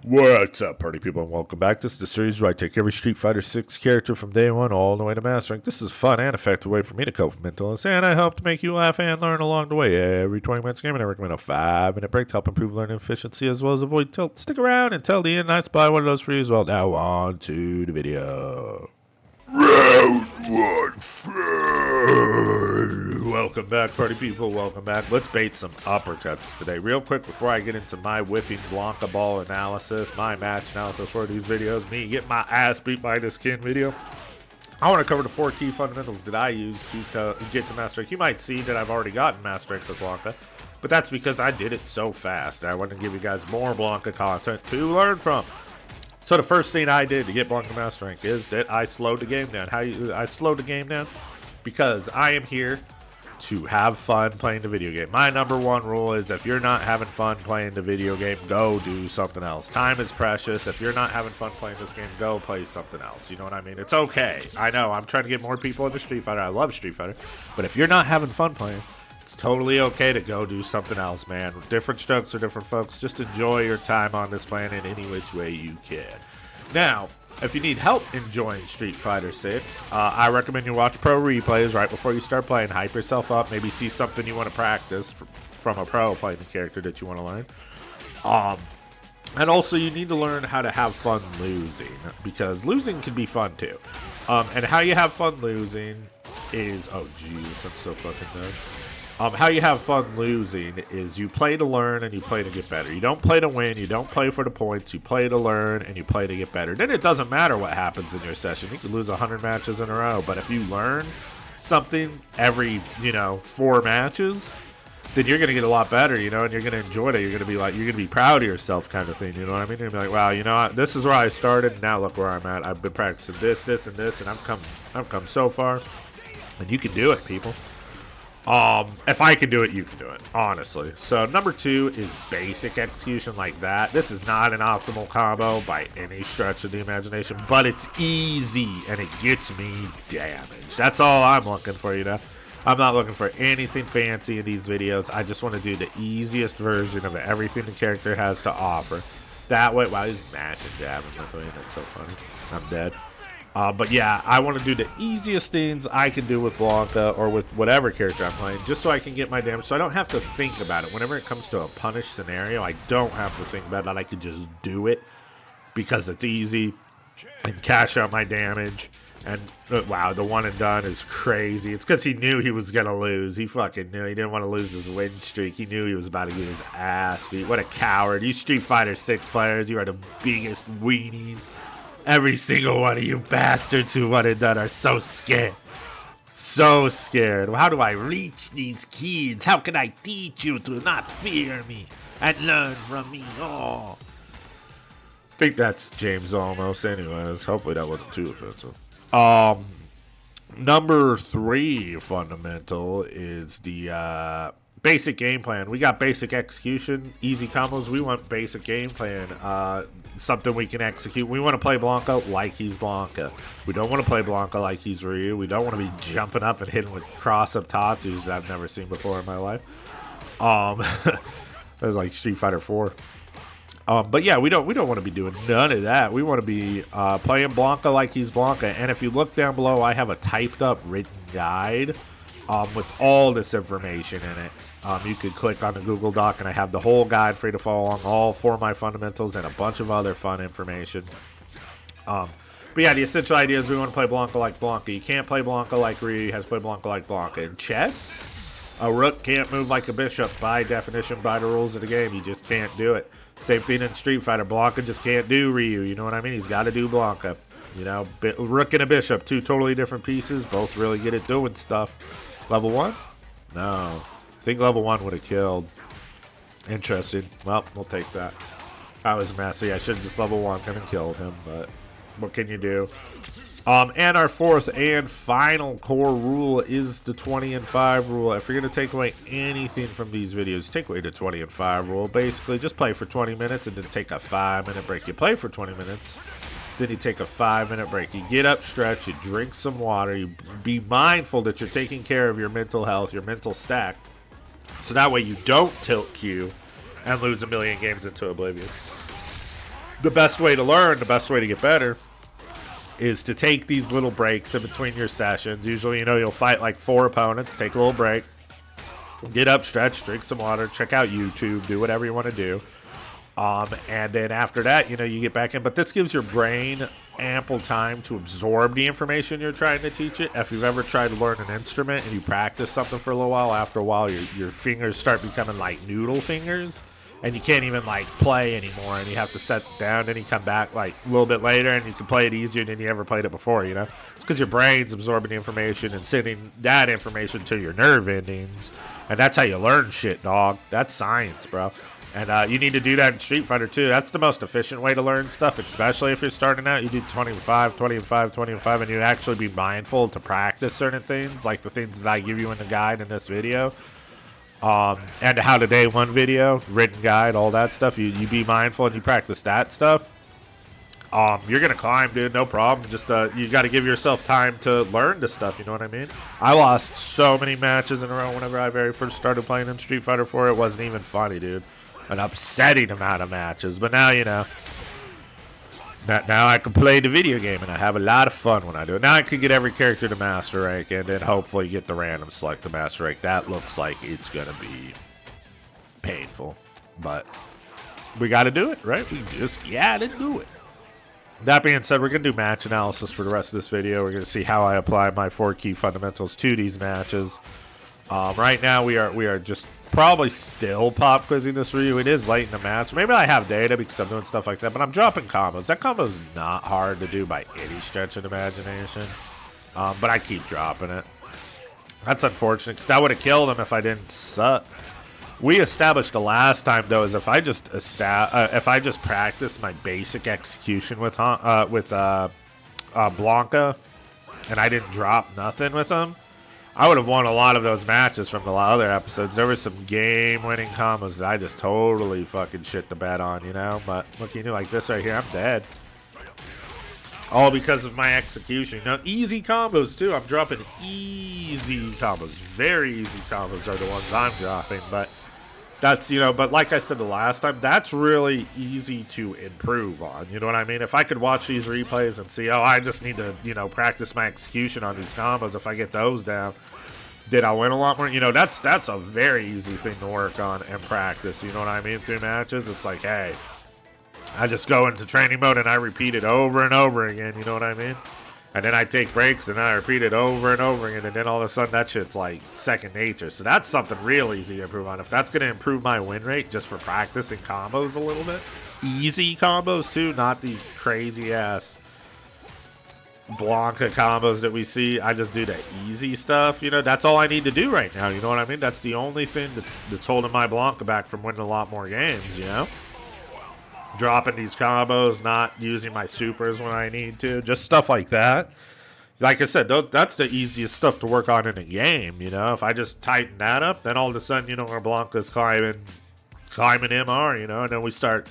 What's up, party people, and welcome back. This is the series where I take every Street Fighter 6 character from day one all the way to Master Rank. This is a fun and effective way for me to cope with mental illness, and I hope to make you laugh and learn along the way. Every 20 minutes game, and I recommend a 5-minute break to help improve learning efficiency as well as avoid tilt. Stick around until the end, and I supply one of those for you as well. Now on to the video. Round 1. Welcome back, party people. Welcome back. Let's bait some uppercuts today. Real quick, before I get into my whiffing Blanka ball analysis, my match analysis for these videos, me getting my ass beat by this kid video, I want to cover the 4 key fundamentals that I use to get to Master Rank. You might see that I've already gotten Master Rank with Blanka, but that's because I did it so fast. I want to give you guys more Blanka content to learn from. So the first thing I did to get Blanka Master Rank is that I slowed the game down. I slowed the game down because I am here to have fun playing the video game. My number one rule is if you're not having fun playing the video game, go do something else. Time is precious. If you're not having fun playing this game, go play something else. You know what I mean? It's okay. I know I'm trying to get more people into Street Fighter. I love Street Fighter. But if you're not having fun playing, it's totally okay to go do something else, man. Different strokes for different folks. Just enjoy your time on this planet any which way you can. Now, if you need help enjoying Street Fighter 6, I recommend you watch pro replays right before you start playing. Hype yourself up. Maybe see something you want to practice from a pro playing the character that you want to learn. And also, you need to learn how to have fun losing, because losing can be fun too. And how you have fun losing is... Oh, jeez, I'm so fucking done. How you have fun losing is you play to learn and you play to get better. You don't play to win, you don't play for the points, you play to learn and you play to get better. Then it doesn't matter what happens in your session. You can lose 100 matches in a row, but if you learn something every, 4 matches, then you're going to get a lot better, and you're going to enjoy it. You're going to be like, you're going to be proud of yourself kind of thing, you know what I mean? You're going to be like, wow, this is where I started, and now look where I'm at. I've been practicing this, and this, and I've come so far. And you can do it, people. If I can do it, you can do it, honestly. So number 2 is basic execution like that. This is not an optimal combo by any stretch of the imagination, but it's easy and it gets me damage. That's all I'm looking for, I'm not looking for anything fancy in these videos. I just want to do the easiest version of everything the character has to offer. That way, wow, he's mashing jabbing with me. That's so funny. I'm dead. But yeah, I want to do the easiest things I can do with Blanka or with whatever character I'm playing, just so I can get my damage, so I don't have to think about it. Whenever it comes to a punish scenario, I don't have to think about it. I can just do it because it's easy and cash out my damage. And wow, the one and done is crazy. It's because he knew he was going to lose. He fucking knew. He didn't want to lose his win streak. He knew he was about to get his ass beat. What a coward. You Street Fighter 6 players, you are the biggest weenies. Every single one of you bastards who one and done are so scared. So scared. How do I reach these kids? How can I teach you to not fear me and learn from me? Oh. I think that's James almost anyways. Hopefully that wasn't too offensive. Number 3 fundamental is the basic game plan. We got basic execution, easy combos. We want basic game plan. Something we can execute. We want to play Blanka like he's Blanka. We don't want to play Blanka like he's Ryu. We don't want to be jumping up and hitting with cross-up Tatsus that I've never seen before in my life. That's like Street Fighter 4. But yeah, we don't want to be doing none of that. We want to be playing Blanka like he's Blanka. And if you look down below, I have a typed up written guide with all this information in it. You could click on the Google Doc and I have the whole guide for you to follow along, all 4 of my fundamentals and a bunch of other fun information. But yeah, the essential idea is we want to play Blanka like Blanka. You can't play Blanka like Ryu. You have to play Blanka like Blanka. In chess, a rook can't move like a bishop by definition, by the rules of the game. You just can't do it. Same thing in Street Fighter. Blanka just can't do Ryu. You know what I mean? He's got to do Blanka. Rook and a bishop, 2 totally different pieces. Both really good at doing stuff. Level 1? No. I think level 1 would have killed. Interesting. Well, we'll take that. I was messy. I should have just level 1 him and killed him, but what can you do? And our 4th and final core rule is the 20 and 5 rule. If you're going to take away anything from these videos, take away the 20 and 5 rule. Basically, just play for 20 minutes and then take a 5-minute break. You play for 20 minutes, then you take a 5-minute break. You get up, stretch, you drink some water. You be mindful that you're taking care of your mental health, your mental stack. So that way you don't tilt Q and lose a million games into oblivion. the best way to learn, the best way to get better, is to take these little breaks in between your sessions. Usually, you know, you'll fight like 4 opponents, take a little break, get up, stretch, drink some water, check out YouTube, do whatever you want to do. And then after that, you know, you get back in. But this gives your brain ample time to absorb the information you're trying to teach it. If you've ever tried to learn an instrument and you practice something for a little while, after a while, your fingers start becoming like noodle fingers. And you can't even, like, play anymore. And you have to set down. Then you come back, like, a little bit later. And you can play it easier than you ever played it before, you know? It's because your brain's absorbing the information and sending that information to your nerve endings. And that's how you learn shit, dog. That's science, bro. And you need to do that in Street Fighter, too. That's the most efficient way to learn stuff, especially if you're starting out. You do 20 and 5, 20 and 5, 20 and 5, and you actually be mindful to practice certain things, like the things that I give you in the guide in this video. And how to day one video, written guide, all that stuff. You be mindful and you practice that stuff. You're gonna climb, dude, no problem. Just you got to give yourself time to learn this stuff. You know what I mean? I lost so many matches in a row whenever I very first started playing in Street Fighter 4. It wasn't even funny, dude. An upsetting amount of matches. But now, you know, now I can play the video game and I have a lot of fun when I do it. Now I can get every character to Master Rank and then hopefully get the random select to Master Rank. That looks like it's going to be painful. But we got to do it, right? We just gotta do it. That being said, we're going to do match analysis for the rest of this video. We're going to see how I apply my 4 key fundamentals to these matches. Right now we are just probably still pop quizzing this for you. It is late in the match. Maybe I have data because I'm doing stuff like that, but I'm dropping combos. That combo is not hard to do by any stretch of imagination, but I keep dropping it. That's unfortunate because that would have killed him if I didn't suck. We established the last time though is if I just practice my basic execution with Blanka and I didn't drop nothing with him, I would have won a lot of those matches from the other episodes. There were some game-winning combos that I just totally fucking shit the bed on, you know? But looking like this right here, I'm dead. All because of my execution. Now, easy combos, too. I'm dropping easy combos. Very easy combos are the ones I'm dropping. But that's, you know, but like I said the last time, that's really easy to improve on. You know what I mean? If I could watch these replays and see, oh, I just need to, you know, practice my execution on these combos. If I get those down, did I win a lot more? You know, that's a very easy thing to work on and practice. You know what I mean? Through matches, it's like, hey, I just go into training mode and I repeat it over and over again. You know what I mean? And then I take breaks and I repeat it over and over again. And then all of a sudden that shit's like second nature. So that's something real easy to improve on. If that's going to improve my win rate just for practicing combos a little bit. Easy combos too, not these crazy ass Blanka combos that we see. I just do the easy stuff. You know, that's all I need to do right now. You know what I mean? That's the only thing that's holding my Blanka back from winning a lot more games, you know? Dropping these combos, not using my supers when I need to, just stuff like that. Like I said, that's the easiest stuff to work on in a game, you know. If I just tighten that up, then all of a sudden, you know, our Blanka's climbing MR, you know, and then we start,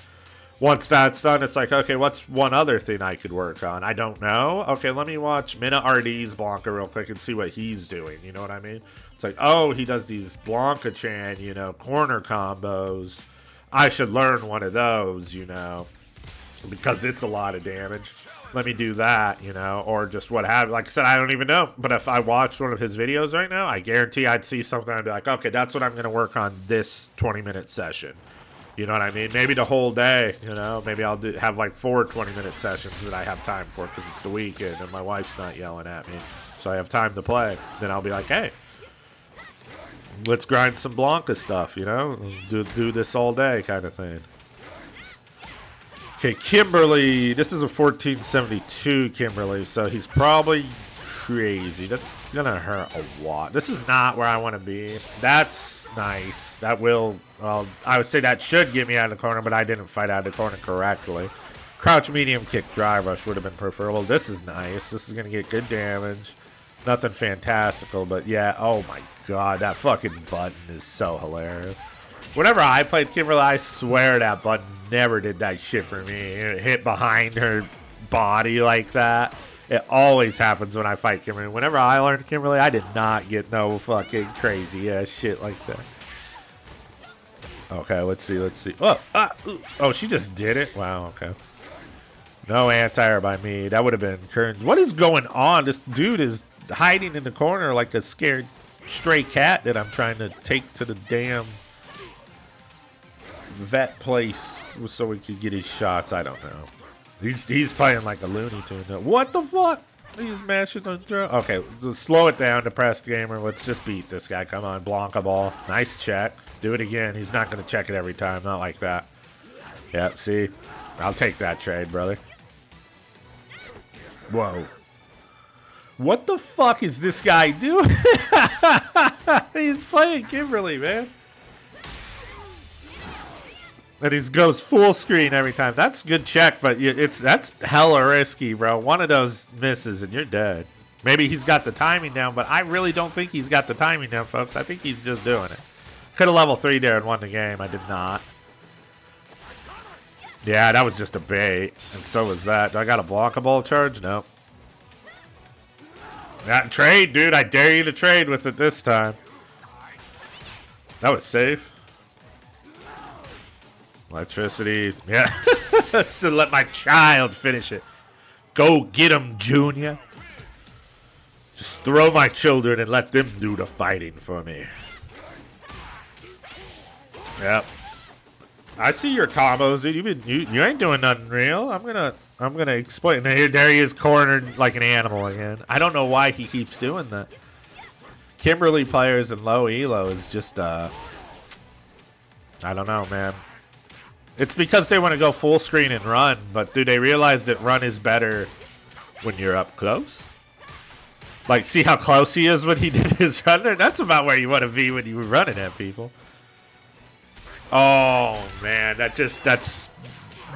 once that's done, it's like, okay, what's one other thing I could work on? I don't know. Okay, let me watch Mina RD's Blanka real quick and see what he's doing, you know what I mean? It's like, oh, he does these Blanka-chan, you know, corner combos. I should learn one of those, you know, because it's a lot of damage. Let me do that, you know, or just what have you. Like I said, I don't even know. But if I watched one of his videos right now, I guarantee I'd see something. I'd be like, okay, that's what I'm going to work on this 20-minute session. You know what I mean? Maybe the whole day, you know. Maybe I'll have like 4 20-minute sessions that I have time for because it's the weekend and my wife's not yelling at me. So I have time to play. Then I'll be like, hey, let's grind some Blanka stuff, you know? Do this all day kind of thing. Okay, Kimberly. This is a 1472 Kimberly, so he's probably crazy. That's going to hurt a lot. This is not where I want to be. That's nice. That will, well, I would say that should get me out of the corner, but I didn't fight out of the corner correctly. Crouch, medium kick, drive rush would have been preferable. This is nice. This is going to get good damage. Nothing fantastical, but yeah, oh my god, that fucking button is so hilarious. Whenever I played Kimberly, I swear that button never did that shit for me. It hit behind her body like that. It always happens when I fight Kimberly. Whenever I learned Kimberly, I did not get no fucking crazy ass shit like that. Okay, let's see. Oh, she just did it? Wow, okay. No anti-air by me. That would have been Kearns. What is going on? This dude is hiding in the corner like a scared stray cat that I'm trying to take to the damn vet place so we could get his shots. I don't know. He's playing like a Looney Tune. What the fuck? He's mashing on drum. Okay, slow it down, depressed gamer. Let's just beat this guy. Come on, Blanka ball. Nice check. Do it again. He's not going to check it every time. Not like that. Yep, see? I'll take that trade, brother. Whoa. What the fuck is this guy doing? He's playing Kimberly, man. And he goes full screen every time. That's a good check, but that's hella risky, bro. One of those misses and you're dead. Maybe he's got the timing down, but I really don't think he's got the timing down, folks. I think he's just doing it. Could have level 3 there and won the game. I did not. Yeah, that was just a bait. And so was that. Do I got a blockable charge? No. Not trade, dude. I dare you to trade with it this time. That was safe. Electricity. Yeah. That's to let my child finish it. Go get him, Junior. Just throw my children and let them do the fighting for me. Yep. I see your combos, dude. You ain't doing nothing real. I'm gonna exploit. And here, there he is, cornered like an animal again. I don't know why he keeps doing that. Kimberly players and low elo is just I don't know, man. It's because they want to go full screen and run, but do they realize that run is better when you're up close? Like, see how close he is when he did his runner? That's about where you want to be when you were running at people. Oh, man, that's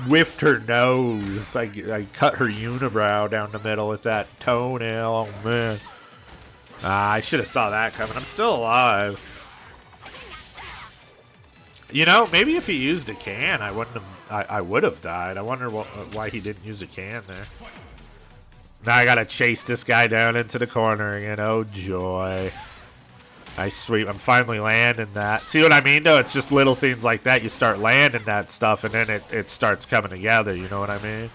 whiffed her nose. I cut her unibrow down the middle with that toenail. Oh, man. I should have saw that coming. I'm still alive. You know, maybe if he used a can, I wouldn't have. I would have died. I wonder why he didn't use a can there. Now I gotta chase this guy down into the corner again. Oh joy! Nice sweep. I'm finally landing that. See what I mean? Though it's just little things like that. You start landing that stuff, and then it starts coming together. You know what I mean?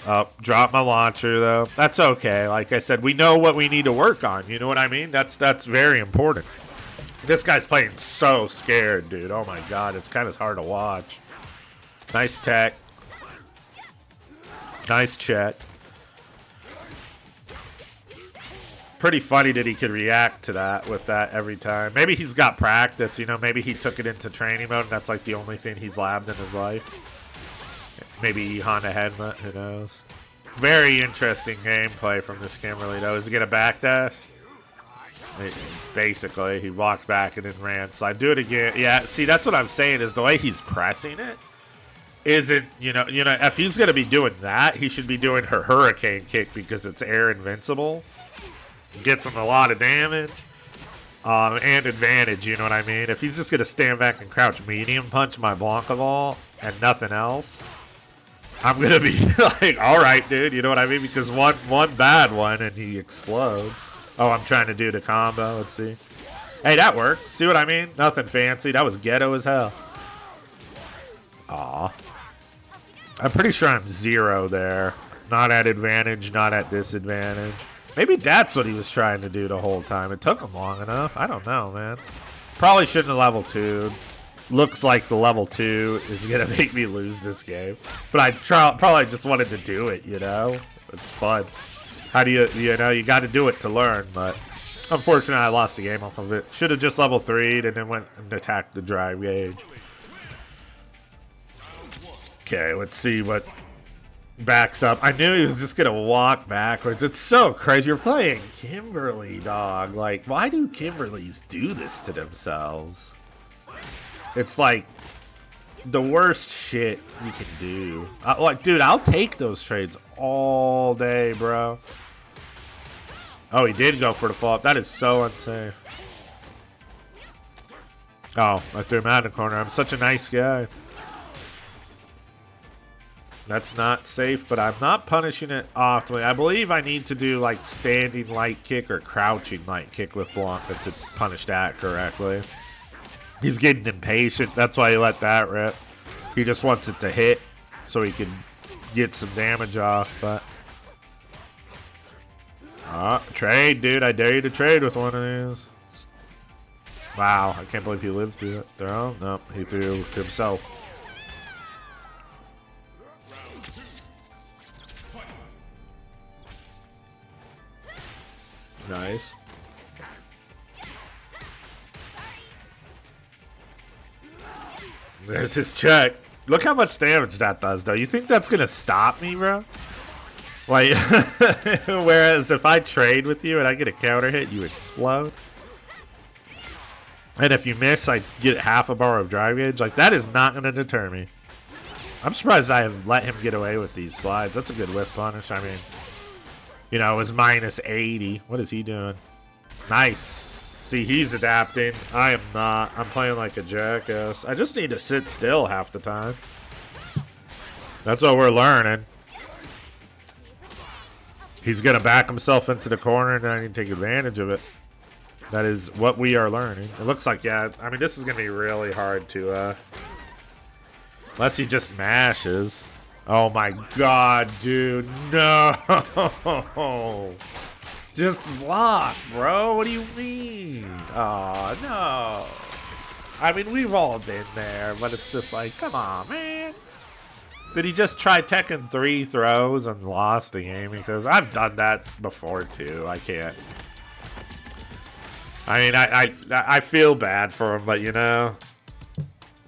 Oh, drop my launcher though. That's okay. Like I said, we know what we need to work on. You know what I mean? That's very important. This guy's playing so scared, dude. Oh my god, it's kind of hard to watch. Nice tech. Nice check. Pretty funny that he could react to that with that every time. Maybe he's got practice, you know. Maybe he took it into training mode and that's like the only thing he's labbed in his life. Maybe Honda Headbutt, who knows. Very interesting gameplay from this Kimberly, though. Is he going to backdash? Basically, he walked back and then ran. So I do it again. Yeah, see, that's what I'm saying is the way he's pressing it isn't, you know, if he's going to be doing that, he should be doing her hurricane kick because it's air invincible. Gets him a lot of damage and advantage, you know what I mean? If he's just going to stand back and crouch medium punch my Blanka ball and nothing else, I'm going to be like, all right, dude, you know what I mean? Because one bad one and he explodes. Oh, I'm trying to do the combo. Let's see. Hey, that worked. See what I mean? Nothing fancy. That was ghetto as hell. Aw. I'm pretty sure I'm 0 there. Not at advantage, not at disadvantage. Maybe that's what he was trying to do the whole time. It took him long enough. I don't know, man. Probably shouldn't have level 2'd. Looks like the level 2 is going to make me lose this game. But I probably just wanted to do it, you know? It's fun. How do you know, you got to do it to learn, but unfortunately I lost the game off of it. Should have just level 3'd and then went and attacked the drive gauge. Okay, let's see what backs up. I knew he was just going to walk backwards. It's so crazy. You're playing Kimberly, dog. Like, why do Kimberlys do this to themselves? It's like the worst shit you can do. Like, dude, I'll take those trades all day, bro. Oh, he did go for the fall up. That is so unsafe. Oh, I threw him out of the corner. I'm such a nice guy. That's not safe, but I'm not punishing it optimally. I believe I need to do like standing light kick or crouching light kick with Blanka to punish that correctly. He's getting impatient. That's why he let that rip. He just wants it to hit so he can get some damage off, but... trade, dude. I dare you to trade with one of these. Wow, I can't believe he lived through it. Throw? Nope, he threw himself. Nice. There's his check. Look how much damage that does, though. You think that's gonna stop me, bro? Like, whereas if I trade with you and I get a counter hit, you explode. And if you miss, I get half a bar of drive gauge. Like, that is not gonna deter me. I'm surprised I have let him get away with these slides. That's a good whip punish. I mean, you know, it was minus 80. What is he doing? Nice. See, he's adapting. I am not. I'm playing like a jackass. I just need to sit still half the time. That's what we're learning. He's going to back himself into the corner, and I need to take advantage of it. That is what we are learning. It looks like, yeah, I mean, this is going to be really hard to, unless he just mashes. Oh my god, dude. No. Just block, bro. What do you mean? Oh, no. I mean, we've all been there, but it's just like, come on, man. Did he just try Tekken 3 throws and lost the game? Because I've done that before, too. I can't. I mean, I feel bad for him, but, you know,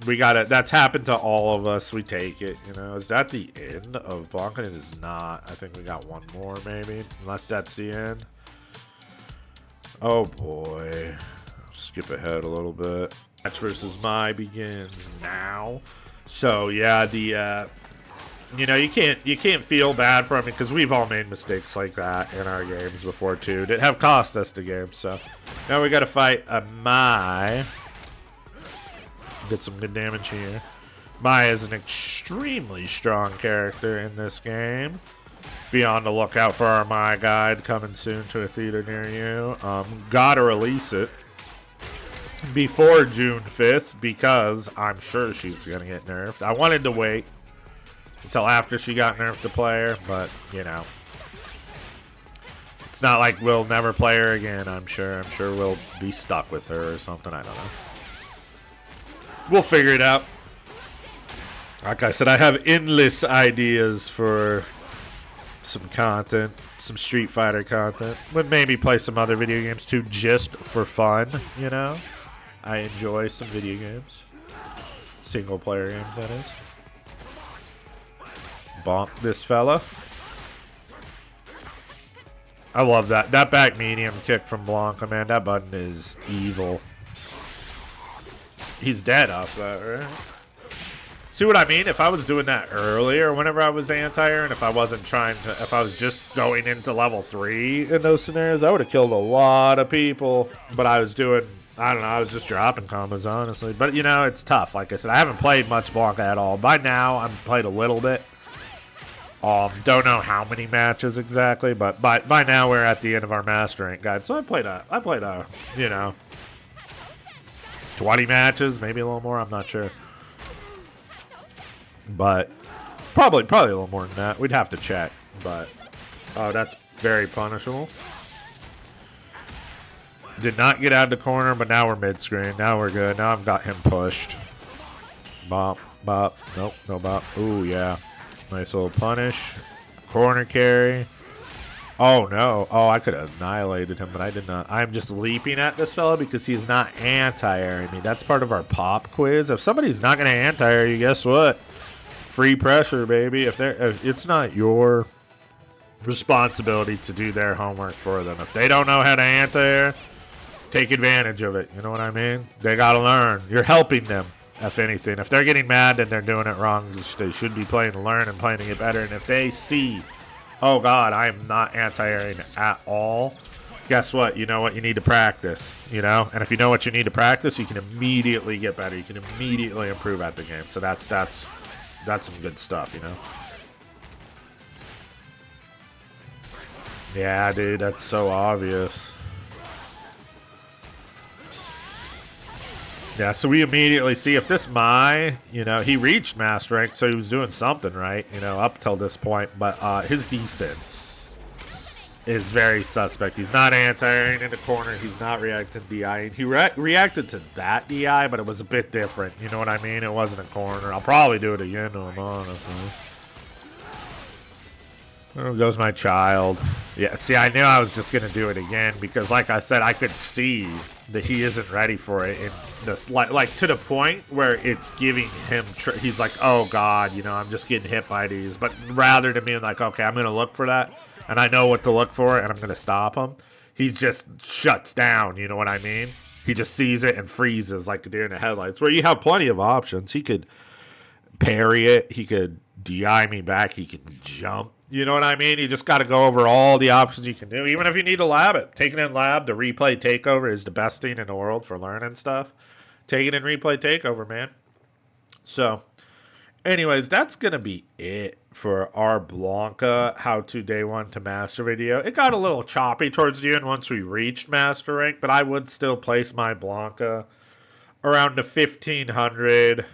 we got it. That's happened to all of us. We take it, you know. Is that the end of Blanka? It is not. I think we got one more, maybe. Unless that's the end. Oh, boy. Skip ahead a little bit. Match versus Mai begins now. So, yeah, the, you know, you can't feel bad for him because we've all made mistakes like that in our games before, too. That have cost us the game, so. Now we got to fight a Mai. Get some good damage here. Mai is an extremely strong character in this game. Be on the lookout for our Mai guide coming soon to a theater near you. Gotta release it before June 5th because I'm sure she's gonna get nerfed. I wanted to wait until after she got nerfed to play her, but you know, it's not like we'll never play her again. I'm sure we'll be stuck with her or something. I don't know. We'll figure it out. Like I said, I have endless ideas for some content, some Street Fighter content. But maybe play some other video games too, just for fun, you know? I enjoy some video games. Single player games, that is. Bonk this fella. I love that. That back medium kick from Blanka, man. That button is evil. He's dead off that, right? See what I mean? If I was doing that earlier whenever I was anti-air, and if I wasn't trying to, if I was just going into level 3 in those scenarios, I would have killed a lot of people. But I was doing, I don't know, I was just dropping combos, honestly. But, you know, it's tough. Like I said, I haven't played much Blanka at all. By now, I've played a little bit. Don't know how many matches exactly, but by now we're at the end of our Master Rank guide. So I played a, you know, 20 matches, maybe a little more, I'm not sure. But probably a little more than that. We'd have to check, but oh, that's very punishable. Did not get out of the corner, but now we're mid-screen. Now we're good. Now I've got him pushed. Bop, bop. Nope, no bop. Ooh, yeah. Nice little punish. Corner carry. Oh, no. Oh, I could have annihilated him, but I did not. I'm just leaping at this fella because he's not anti-airing me. That's part of our pop quiz. If somebody's not going to anti-air you, guess what? Free pressure, baby. If it's not your responsibility to do their homework for them. If they don't know how to anti-air, take advantage of it. You know what I mean? They got to learn. You're helping them, if anything. If they're getting mad and they're doing it wrong, they should be playing to learn and playing to get better. And if they see, oh, God, I am not anti-airing at all, guess what? You know what? You need to practice, you know? And if you know what you need to practice, you can immediately get better. You can immediately improve at the game. So that's some good stuff, you know? Yeah, dude, that's so obvious. Yeah, so we immediately see if this Mai, he reached master rank, so he was doing something right, up till this point. But his defense is very suspect. He's not anti-airing in the corner. He's not reacting to DI. He reacted to that DI, but it was a bit different. You know what I mean? It wasn't a corner. I'll probably do it again to him, honestly. There goes my child. Yeah, see, I knew I was just going to do it again because, like I said, I could see that he isn't ready for it in this, like to the point where it's giving him, he's like, oh, God, I'm just getting hit by these. But rather than being like, okay, I'm going to look for that, and I know what to look for, and I'm going to stop him, he just shuts down, you know what I mean? He just sees it and freezes like a deer in the headlights, where you have plenty of options. He could parry it, he could DI me back, he could jump. You know what I mean? You just got to go over all the options you can do, even if you need to lab it. Taking in lab, the replay takeover is the best thing in the world for learning stuff. Take it in replay takeover, man. So, anyways, that's going to be it for our Blanka how-to day 1 to master video. It got a little choppy towards the end once we reached master rank, but I would still place my Blanka around the 1500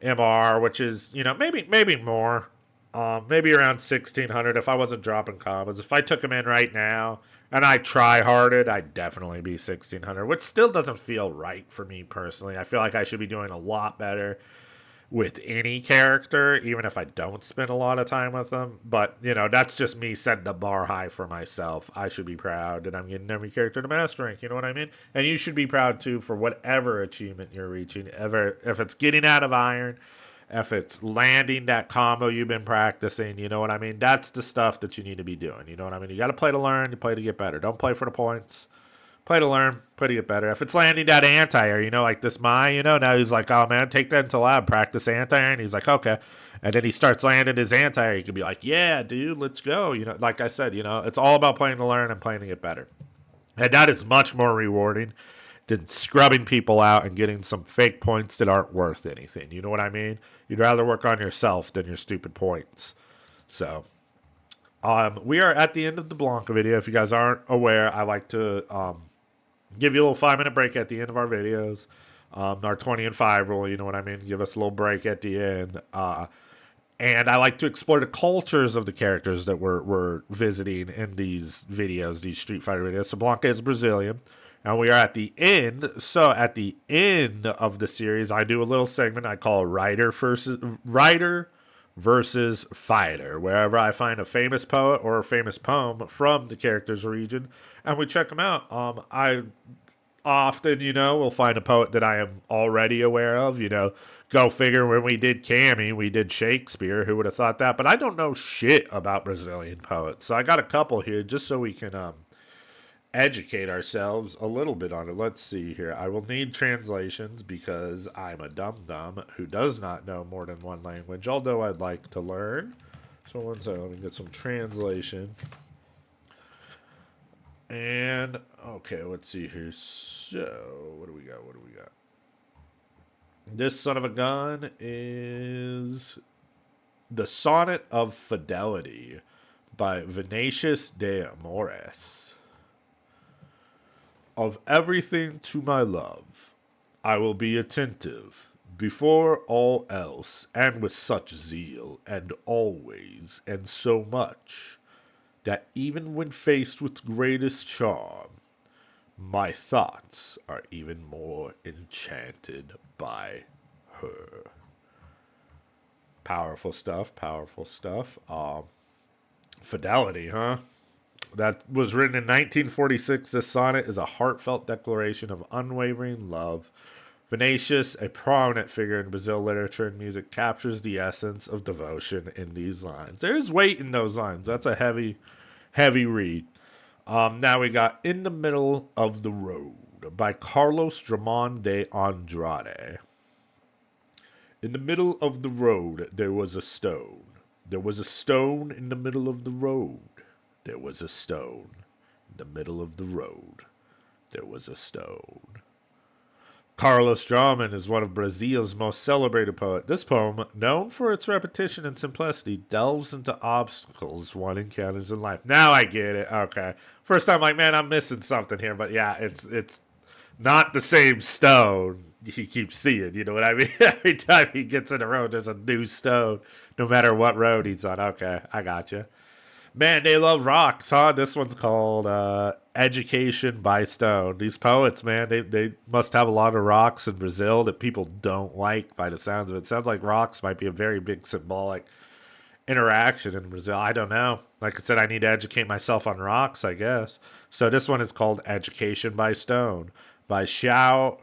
MR, which is, maybe more. Maybe around 1600 if I wasn't dropping combos. If I took him in right now and I try-harded, I'd definitely be 1600, which still doesn't feel right for me personally. I feel like I should be doing a lot better with any character, even if I don't spend a lot of time with them. But, that's just me setting the bar high for myself. I should be proud that I'm getting every character to master rank, you know what I mean? And you should be proud, too, for whatever achievement you're reaching. If it's getting out of iron, if it's landing that combo you've been practicing, you know what I mean? That's the stuff that you need to be doing, you know what I mean? You got to play to learn, you play to get better. Don't play for the points. Play to learn, play to get better. If it's landing that anti-air, like this Mai, now he's like, oh, man, take that into lab, practice anti-air, and he's like, okay. And then he starts landing his anti-air. You can be like, yeah, dude, let's go. Like I said, it's all about playing to learn and playing to get better. And that is much more rewarding than scrubbing people out and getting some fake points that aren't worth anything. You know what I mean? You'd rather work on yourself than your stupid points. So, we are at the end of the Blanka video. If you guys aren't aware, I like to give you a little 5-minute break at the end of our videos. Our 20 and 5 rule, you know what I mean? Give us a little break at the end. And I like to explore the cultures of the characters that we're visiting in these videos, these Street Fighter videos. So Blanka is Brazilian. And we are at the end. So at the end of the series, I do a little segment I call Writer versus Fighter, wherever I find a famous poet or a famous poem from the character's region, and we check them out. I often, will find a poet that I am already aware of. Go figure, when we did Cammy, we did Shakespeare. Who would have thought that? But I don't know shit about Brazilian poets. So I got a couple here just so we can educate ourselves a little bit on it. Let's see here. I will need translations because I'm a dum-dum who does not know more than one language, although I'd like to learn. So one second, let me get some translation. And, okay, let's see here. So, what do we got? This son of a gun is The Sonnet of Fidelity by Vinicius de Amores. Of everything to my love, I will be attentive, before all else, and with such zeal, and always, and so much, that even when faced with greatest charm, my thoughts are even more enchanted by her. Powerful stuff, powerful stuff. Fidelity, huh? That was written in 1946. This sonnet is a heartfelt declaration of unwavering love. Vinicius, a prominent figure in Brazil literature and music, captures the essence of devotion in these lines. There's weight in those lines. That's a heavy read. Now we got In the Middle of the Road by Carlos Drummond de Andrade. In the middle of the road there was a stone. There was a stone in the middle of the road. There was a stone. In the middle of the road, there was a stone. Carlos Drummond is one of Brazil's most celebrated poets. This poem, known for its repetition and simplicity, delves into obstacles one encounters in life. Now I get it. Okay. First time, like, man, I'm missing something here. But yeah, it's not the same stone he keeps seeing. You know what I mean? Every time he gets in the road, there's a new stone, no matter what road he's on. Okay, I got you. Man, they love rocks, huh? This one's called Education by Stone. These poets, man, they must have a lot of rocks in Brazil that people don't like by the sounds of it. Sounds like rocks might be a very big symbolic interaction in Brazil. I don't know. Like I said, I need to educate myself on rocks, I guess. So this one is called Education by Stone by Jao.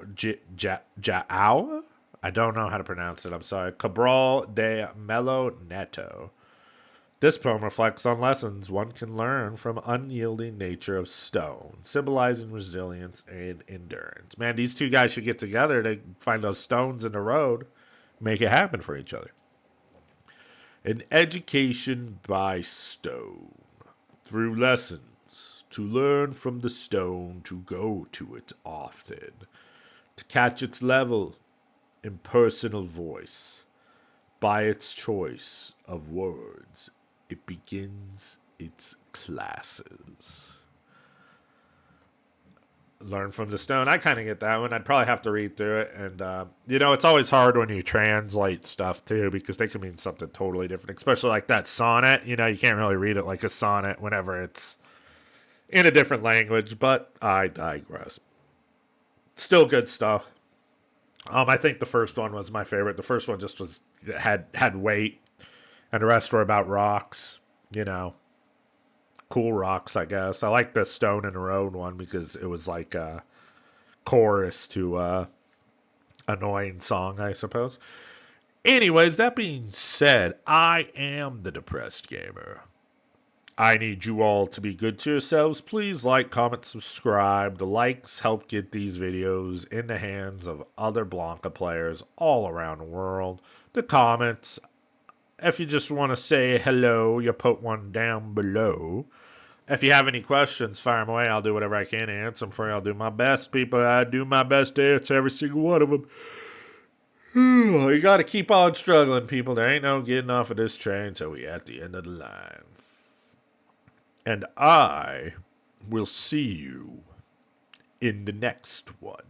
I don't know how to pronounce it. I'm sorry. Cabral de Melo Neto. This poem reflects on lessons one can learn from unyielding nature of stone, symbolizing resilience and endurance. Man, these two guys should get together to find those stones in the road, make it happen for each other. An education by stone, through lessons, to learn from the stone, to go to it often, to catch its level, impersonal voice. By its choice of words, it begins its classes. Learn from the stone. I kind of get that one. I'd probably have to read through it. And, it's always hard when you translate stuff, too, because they can mean something totally different, especially like that sonnet. You can't really read it like a sonnet whenever it's in a different language, but I digress. Still good stuff. I think the first one was my favorite. The first one just had weight, and the rest were about rocks. Cool rocks, I guess. I like the Stone in the Road one because it was like a chorus to a annoying song, I suppose. Anyways, that being said, I am the Depressed Gamer. I need you all to be good to yourselves. Please like, comment, subscribe. The likes help get these videos in the hands of other Blanka players all around the world. The comments, if you just want to say hello, you put one down below. If you have any questions, fire them away. I'll do whatever I can to answer them for you. I'll do my best, people. I do my best to answer every single one of them. You got to keep on struggling, people. There ain't no getting off of this train until we at the end of the line. And I will see you in the next one.